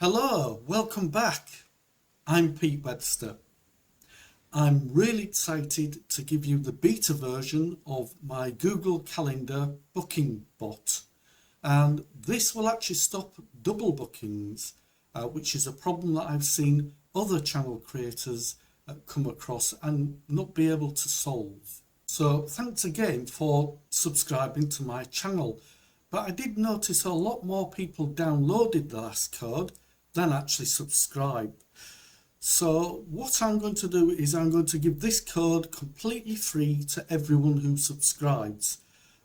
Hello, welcome back. I'm Pete Webster. I'm really excited to give you the beta version of my Google Calendar booking bot. And this will actually stop double bookings, which is a problem that I've seen other channel creators come across and not be able to solve. So thanks again for subscribing to my channel. But I did notice a lot more people downloaded the last code than actually subscribed. So what I'm going to do is I'm going to give this code completely free to everyone who subscribes.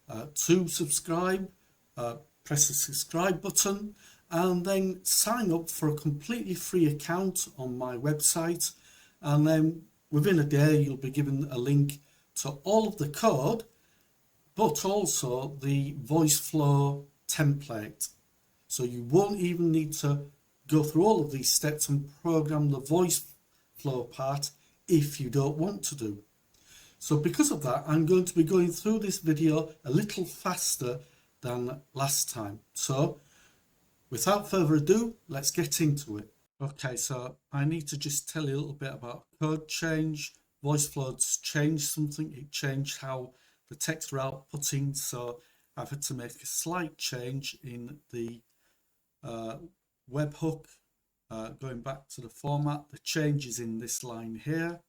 To subscribe, press the subscribe button and then sign up for a completely free account on my website, and then within a day you'll be given a link to all of the code but also the Voiceflow template. So you won't even need to go through all of these steps and program the Voiceflow part if you don't want to do. So because of that, I'm going to be going through this video a little faster than last time. So without further ado, let's get into it. Okay, so I need to just tell you a little bit about code change. Voiceflow's changed something. It changed how the text we're outputting, so I've had to make a slight change in the webhook, going back to the format. The change is in this line here.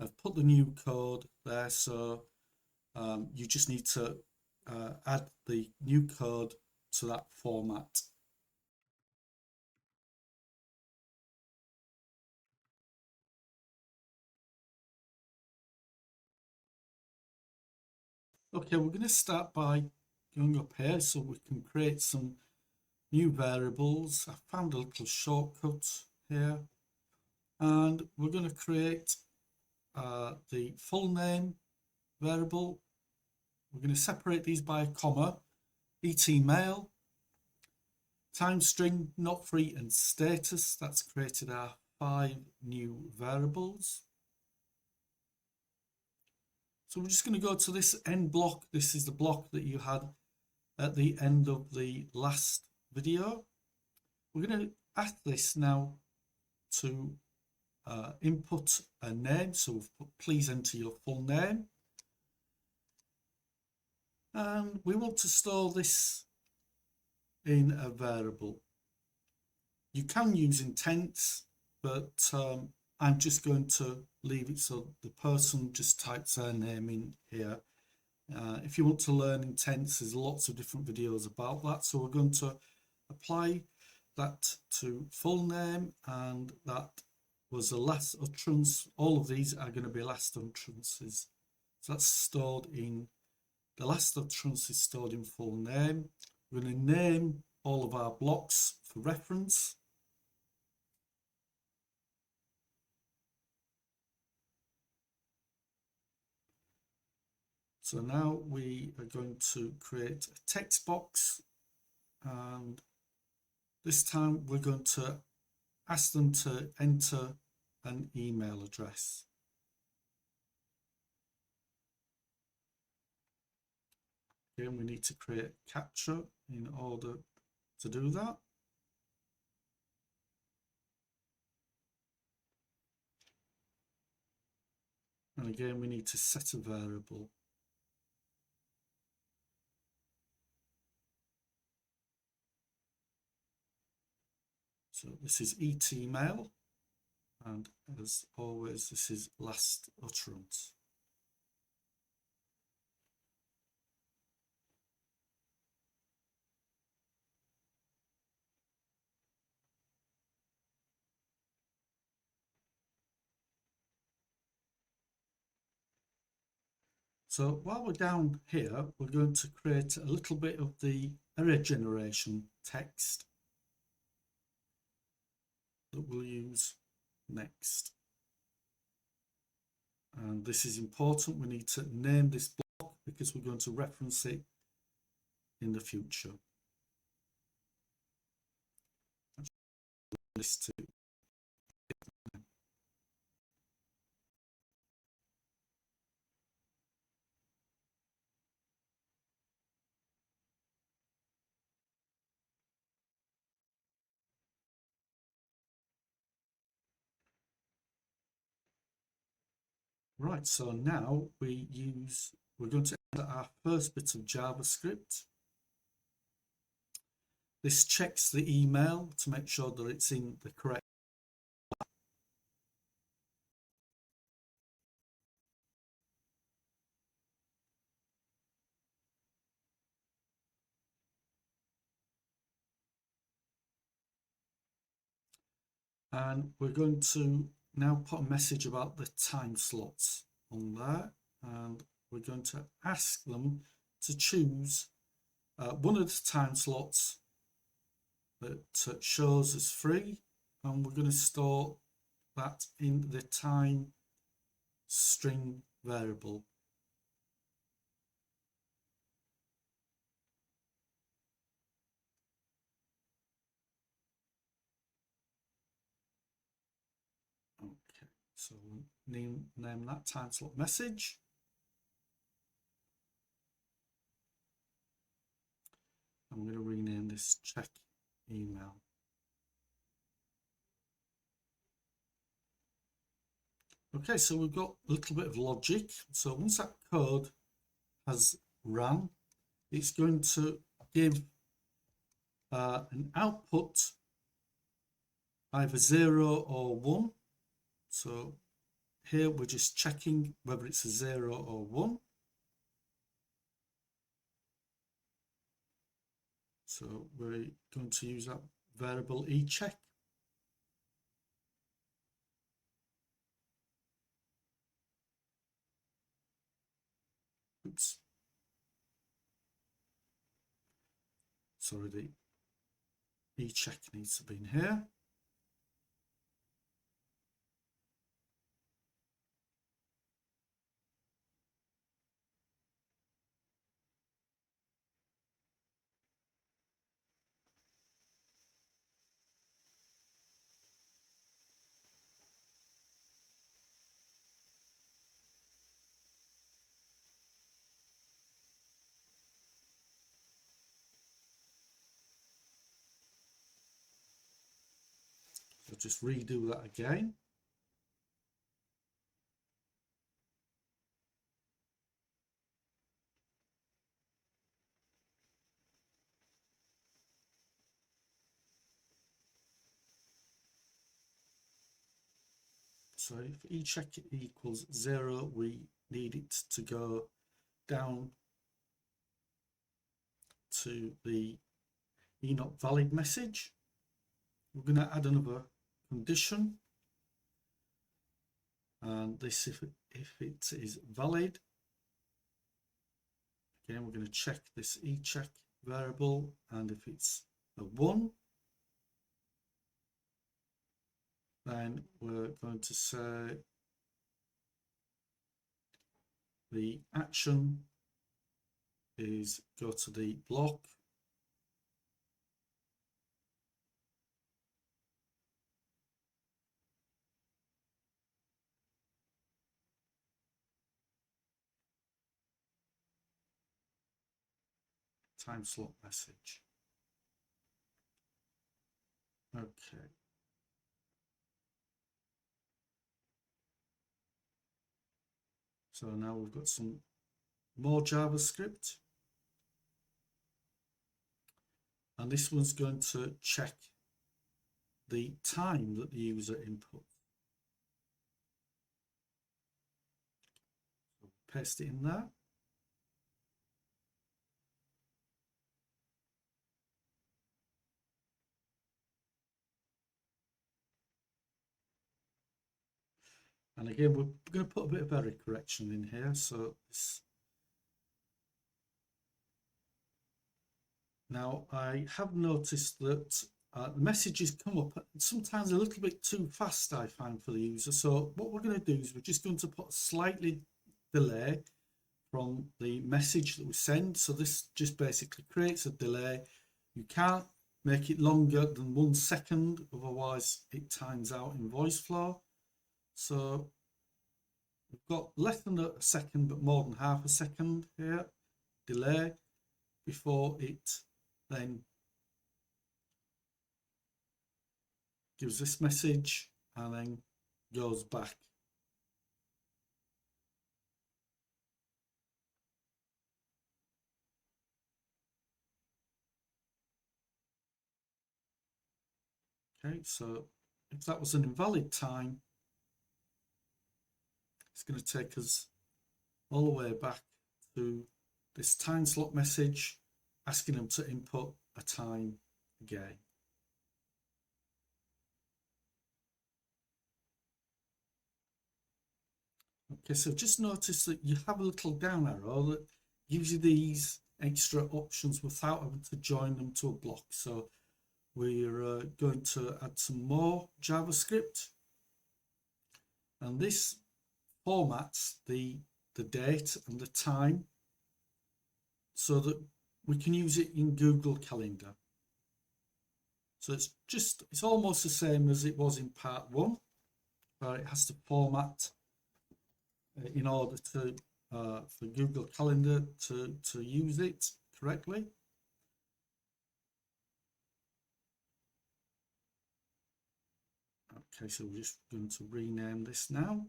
I've put the new code there, so you just need to add the new code to that format. Okay, we're going to start by going up here so we can create some new variables. I found a little shortcut here, and we're going to create the full name variable. We're going to separate these by a comma, etmail, time string, not free, and status. That's created our 5 new variables. So we're just going to go to this end block. This is the block that you had at the end of the last video. We're going to add this now to input a name. So we've put, please enter your full name. And we want to store this in a variable. You can use intents, but I'm just going to leave it so the person just types their name in here. If you want to learn intents, there's lots of different videos about that. So we're going to apply that to full name, and that was the last utterance. All of these are going to be last utterances. So that's stored in, the last utterance is stored in full name. We're going to name all of our blocks for reference. So now we are going to create a text box, and this time we're going to ask them to enter an email address. Again, we need to create a captcha in order to do that. And again, we need to set a variable. So this is etmail, and as always, this is last utterance. So while we're down here, we're going to create a little bit of the error generation text that we'll use next. And this is important. We need to name this block because we're going to reference it in the future. This to Right, so now we're going to enter our first bit of JavaScript. This checks the email to make sure that it's in the correct. And we're going to now put a message about the time slots on there, and we're going to ask them to choose one of the time slots that shows as free, and we're going to store that in the time string variable. Okay, so we'll name that time slot message. I'm going to rename this check email. Okay, so we've got a little bit of logic. So once that code has run, it's going to give an output either 0 or 1. So here we're just checking whether it's a 0 or 1. So we're going to use that variable eCheck. Oops. Sorry, the eCheck needs to be in here. So just redo that again. So if eCheck equals 0, we need it to go down to the not valid message. We're going to add another condition, and this if it is valid. Again, we're going to check this eCheck variable, and if it's a 1, then we're going to say the action is go to the block time slot message. Okay. So now we've got some more JavaScript. And this one's going to check the time that the user input. So paste it in there. And again, we're going to put a bit of error correction in here. So this. Now, I have noticed that the messages come up sometimes a little bit too fast, I find, for the user. So what we're going to do is we're just going to put a slightly delay from the message that we send. So this just basically creates a delay. You can't make it longer than 1 second, otherwise it times out in Voiceflow. So we've got less than a second, but more than half a second here, delay, before it then gives this message and then goes back. Okay, so if that was an invalid time, it's going to take us all the way back to this time slot message asking them to input a time again. Okay, so just notice that you have a little down arrow that gives you these extra options without having to join them to a block. So we're going to add some more JavaScript, and this formats the date and the time so that we can use it in Google Calendar. So it's almost the same as it was in part 1, where it has to format in order to for Google Calendar to use it correctly. Okay, so we're just going to rename this now.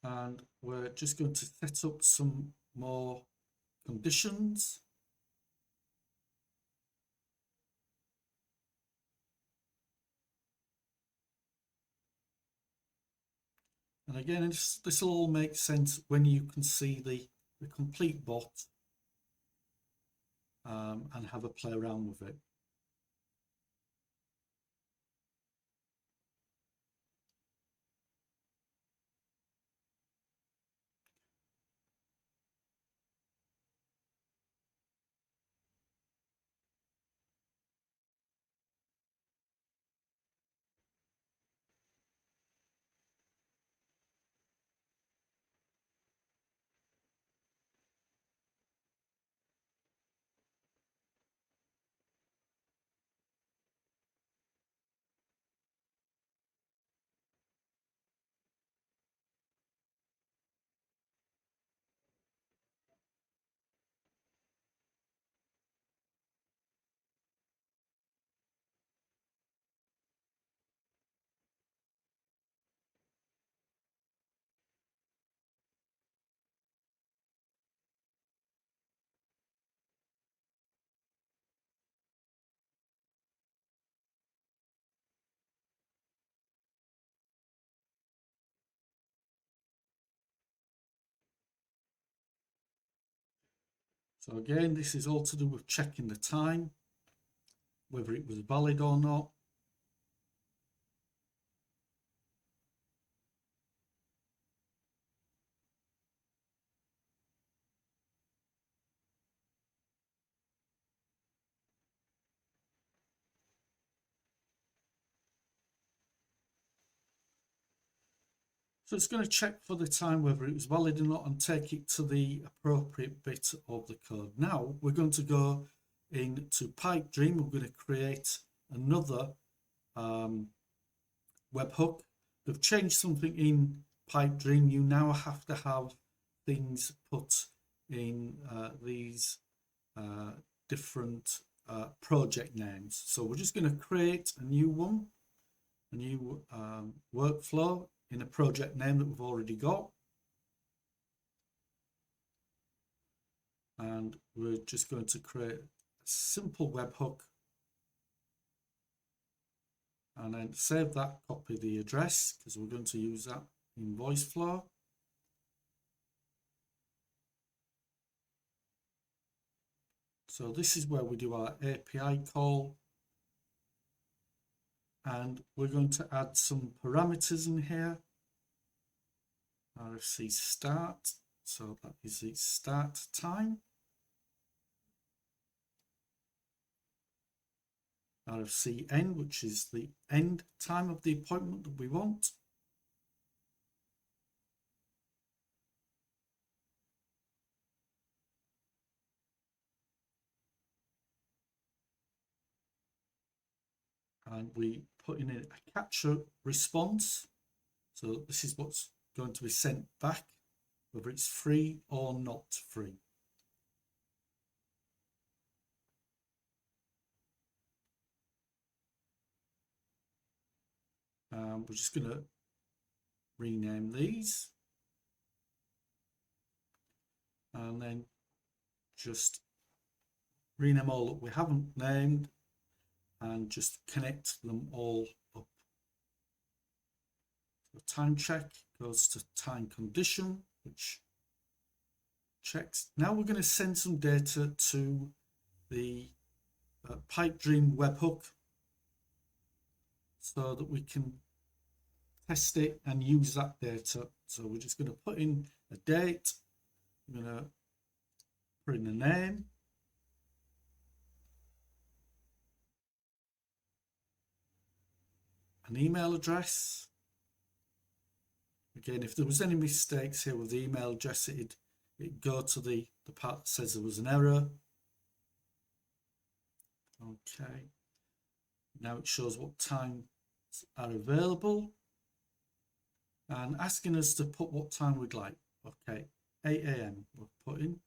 And we're just going to set up some more conditions. And again, this will all make sense when you can see the complete bot and have a play around with it. So again, this is all to do with checking the time, whether it was valid or not. So it's going to check for the time whether it was valid or not and take it to the appropriate bit of the code. Now we're going to go into Pipedream. We're going to create another webhook. We've changed something in Pipedream. You now have to have things put in these different project names. So we're just going to create a new one, a new workflow in a project name that we've already got. And we're just going to create a simple webhook and then save that, copy the address because we're going to use that in Voiceflow. So this is where we do our API call, and we're going to add some parameters in here. RFC start, so that is the start time. RFC end, which is the end time of the appointment that we want. And we put in a capture response. So this is what's going to be sent back, whether it's free or not free. We're just going to rename these and then just rename all that we haven't named and just connect them all up. So time check goes to time condition, which checks. Now we're going to send some data to the Pipedream webhook so that we can test it and use that data. So we're just going to put in a date. I'm going to put in a name. An email address. Again, if there was any mistakes here with the email address, it'd go to the part that says there was an error. Okay. Now it shows what times are available and asking us to put what time we'd like. Okay, 8 AM we'll put in.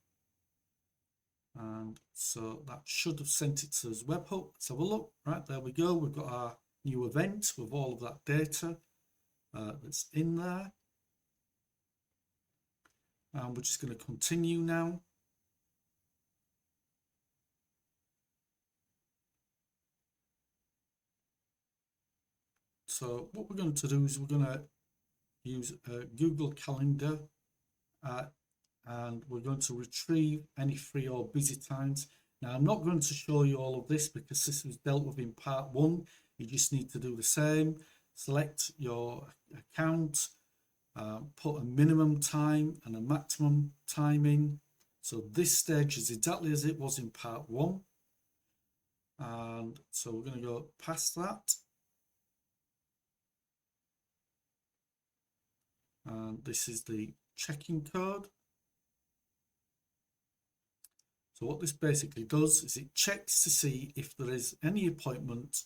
And so that should have sent it to us webhook. Let's have a look. Right, there we go. We've got our new event with all of that data that's in there. And we're just going to continue now. So what we're going to do is we're going to use Google Calendar and we're going to retrieve any free or busy times. Now I'm not going to show you all of this because this was dealt with in part 1. You just need to do the same. Select your account, put a minimum time and a maximum time in. So this stage is exactly as it was in part 1. And so we're going to go past that. And this is the check-in code. So what this basically does is it checks to see if there is any appointment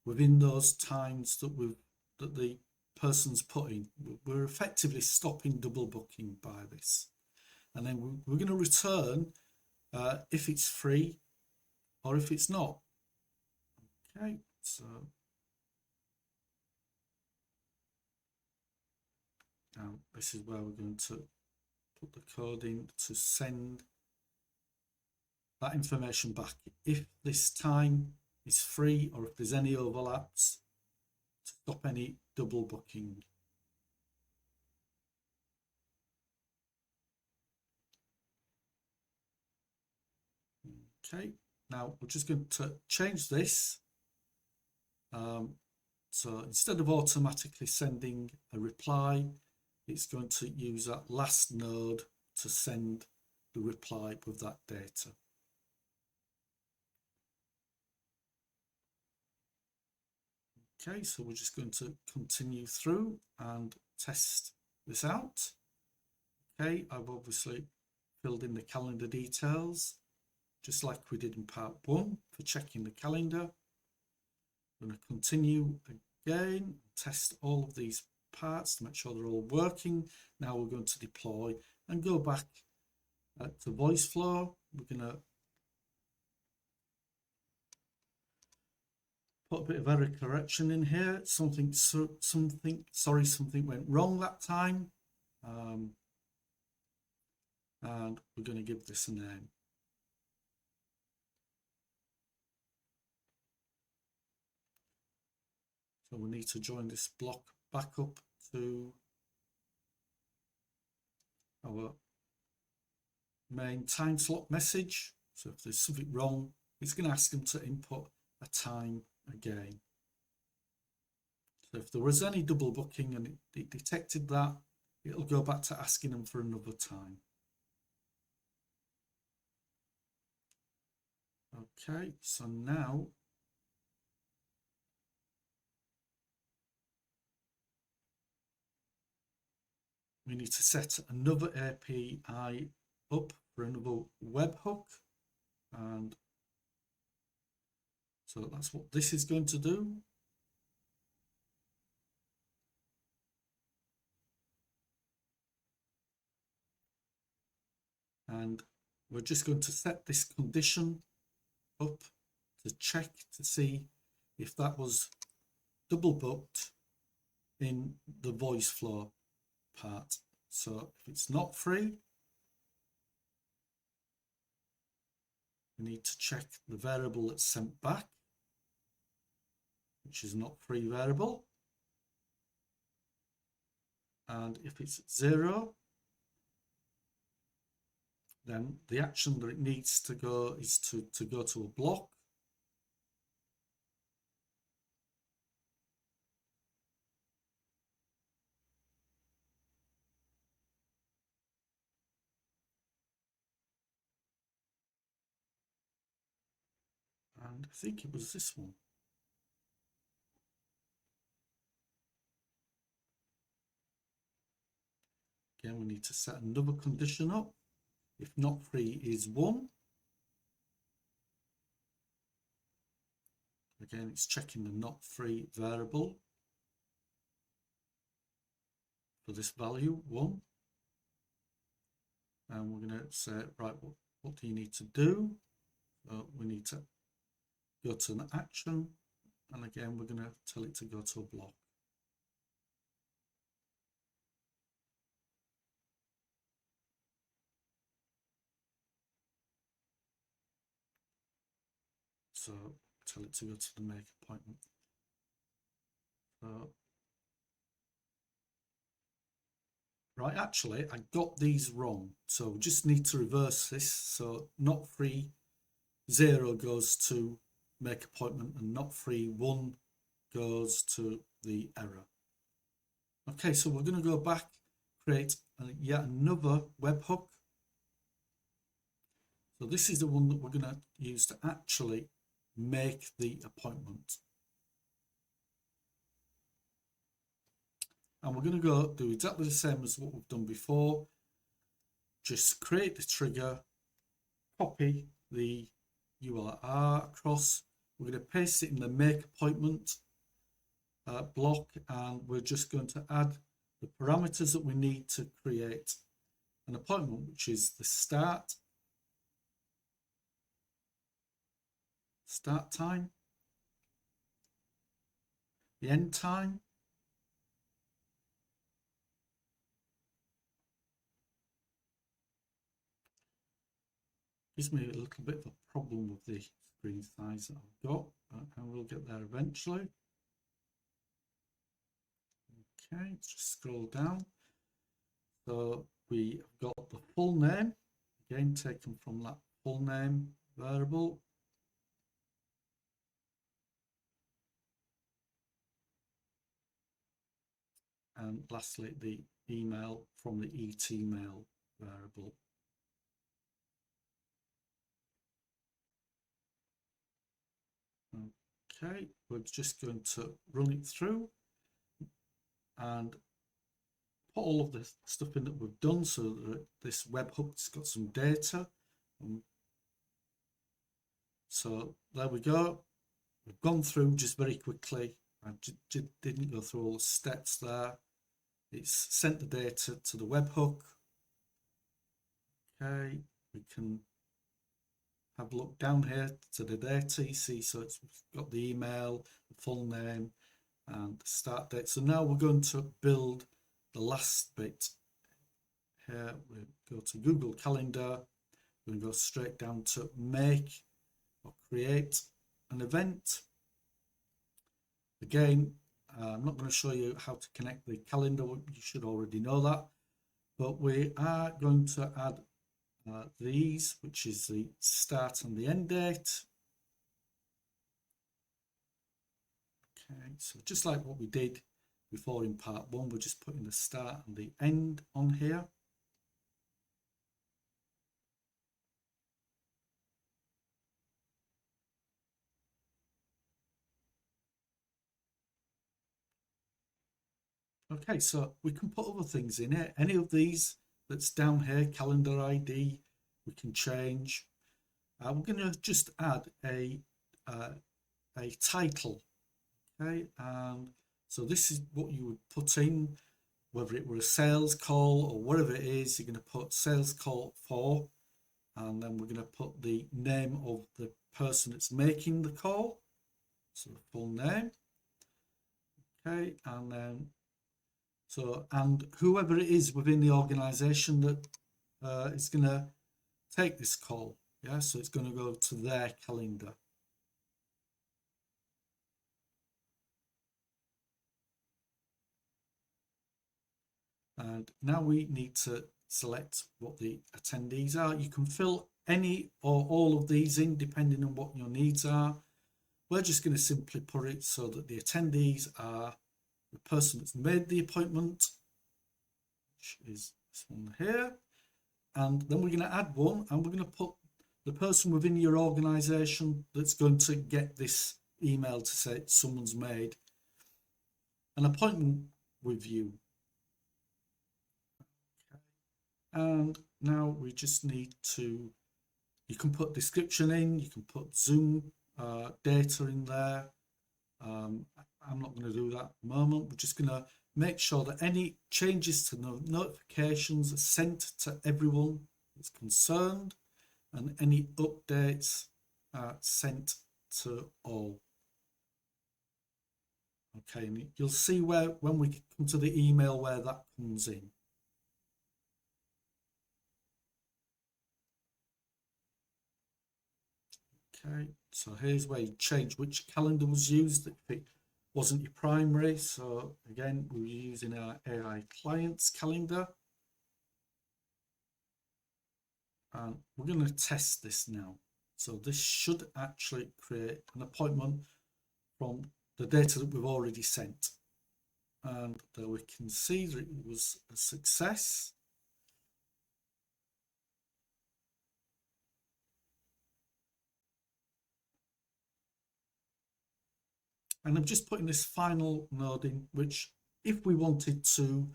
within those times that the person's put in. We're effectively stopping double booking by this. And then we're going to return if it's free or if it's not. Okay, so now this is where we're going to put the code in to send that information back. If this time is free or if there's any overlaps, to stop any double booking. Okay, now we're just going to change this. So instead of automatically sending a reply, it's going to use that last node to send the reply with that data. Okay, so we're just going to continue through and test this out. Okay, I've obviously filled in the calendar details, just like we did in part 1 for checking the calendar. I'm going to continue again, test all of these parts to make sure they're all working. Now we're going to deploy and go back to Voiceflow. We're going to put a bit of error correction in here. Something went wrong that time. And we're going to give this a name. So we need to join this block back up to our main time slot message. So if there's something wrong, it's going to ask them to input a time again. So if there was any double booking and it detected that, it'll go back to asking them for another time. Okay, so now we need to set another API up for another webhook, and so that's what this is going to do. And we're just going to set this condition up to check to see if that was double booked in the Voiceflow part. So if it's not free, we need to check the variable that's sent back, which is not free variable. And if it's 0, then the action that it needs to go is to go to a block. And I think it was this one. Again, we need to set another condition up. If not free is 1. Again, it's checking the not free variable for this value, 1. And we're going to say, right, what do you need to do? We need to go to an action. And again, we're going to tell it to go to a block. So tell it to go to the make appointment. Right, actually, I got these wrong. So we just need to reverse this. So not free 0 goes to make appointment, and not free 1 goes to the error. Okay, so we're going to go back, create yet another webhook. So this is the one that we're going to use to actually make the appointment. And we're going to go do exactly the same as what we've done before. Just create the trigger, copy the URL across. We're going to paste it in the make appointment block, and we're just going to add the parameters that we need to create an appointment, which is the start time, the end time, gives me a little bit of a problem with the screen size that I've got, and we'll get there eventually. Okay, let's just scroll down. So we have got the full name, again taken from that full name variable. And lastly, the email from the etmail variable. Okay, we're just going to run it through and put all of the stuff in that we've done, so that this webhook's got some data. So there we go. We've gone through just very quickly. I didn't go through all the steps there. It's sent the data to the webhook. Okay, we can have a look down here to the data. You see, so it's got the email, the full name, and the start date. So now we're going to build the last bit. Here we go to Google Calendar. We're going to go straight down to make or create an event. Again, I'm not going to show you how to connect the calendar. You should already know that. But we are going to add these, which is the start and the end date. Okay, so just like what we did before in part 1, we're just putting the start and the end on here. Okay, so we can put other things in it. Any of these that's down here, calendar ID, we can change. We're going to just add a title. Okay, and so this is what you would put in, whether it were a sales call or whatever it is. You're going to put sales call for, and then we're going to put the name of the person that's making the call, so the full name. Okay, and then and whoever it is within the organization that is going to take this call, yeah, so it's going to go to their calendar. And now we need to select what the attendees are. You can fill any or all of these in depending on what your needs are. We're just going to simply put it so that the attendees are the person that's made the appointment, which is this one here. And then we're going to add one, and we're going to put the person within your organization that's going to get this email to say someone's made an appointment with you. And now we just need to, you can put description in, you can put Zoom data in there. I'm not going to do that at the moment. We're just going to make sure that any changes to the notifications are sent to everyone that's concerned, and any updates are sent to all. Okay, and you'll see where when we come to the email where that comes in. Okay, so here's where you change which calendar was used if it wasn't your primary. So again, we're using our AI clients calendar. And we're going to test this now. So this should actually create an appointment from the data that we've already sent. And there we can see that it was a success. And I'm just putting this final node in, which if we wanted to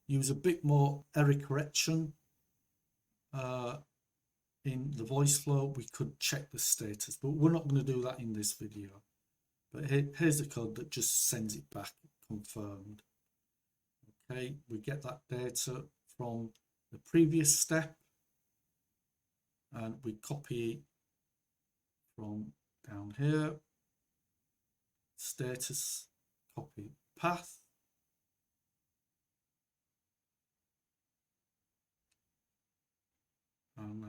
use a bit more error correction in the voice flow, we could check the status, but we're not going to do that in this video. But here's the code that just sends it back confirmed. Okay, we get that data from the previous step, and we copy it from down here. Status, copy path, and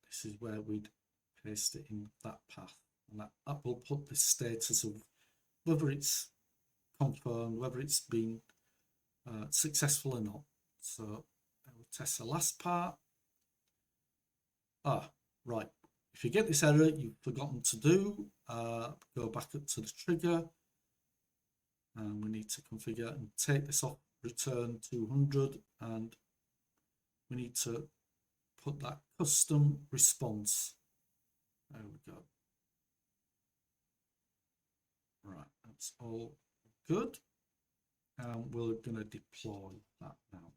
this is where we'd paste it in that path, and that will put the status of whether it's confirmed, whether it's been successful or not. So I will test the last part. Right, if you get this error you've forgotten to do, go back up to the trigger, and we need to configure and take this off, return 200, and we need to put that custom response. There we go. Right, that's all good, and we're going to deploy that now.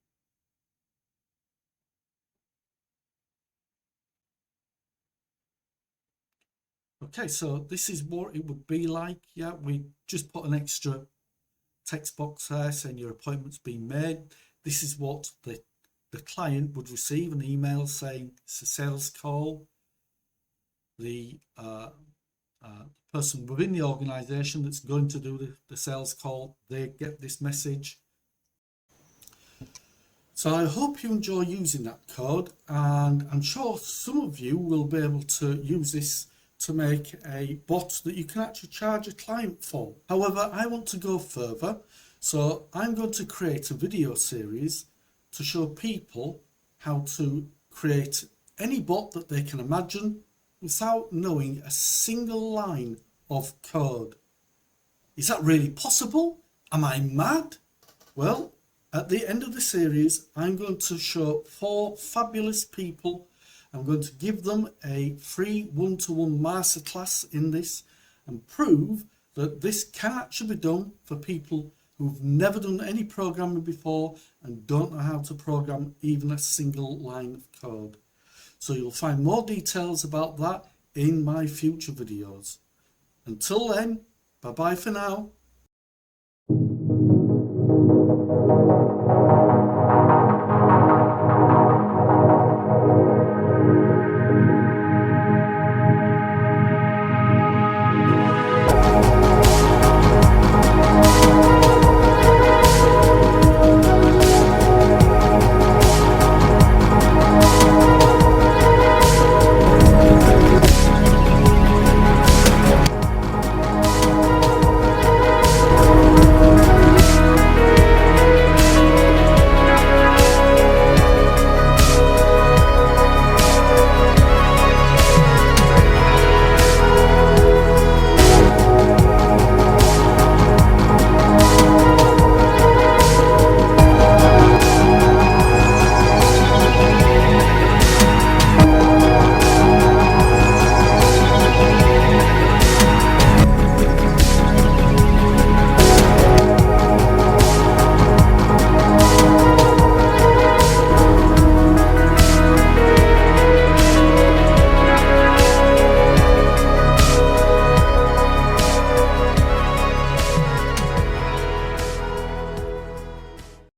Okay, so this is what it would be like. Yeah, we just put an extra text box there saying your appointment's been made. This is what the client would receive, an email saying it's a sales call. The person within the organization that's going to do the sales call, they get this message. So I hope you enjoy using that code, and I'm sure some of you will be able to use this to make a bot that you can actually charge a client for. However, I want to go further, so I'm going to create a video series to show people how to create any bot that they can imagine without knowing a single line of code. Is that really possible? Am I mad? Well, at the end of the series, I'm going to show 4 fabulous people. I'm going to give them a free one-to-one masterclass in this and prove that this can actually be done for people who've never done any programming before and don't know how to program even a single line of code. So you'll find more details about that in my future videos. Until then, bye-bye for now.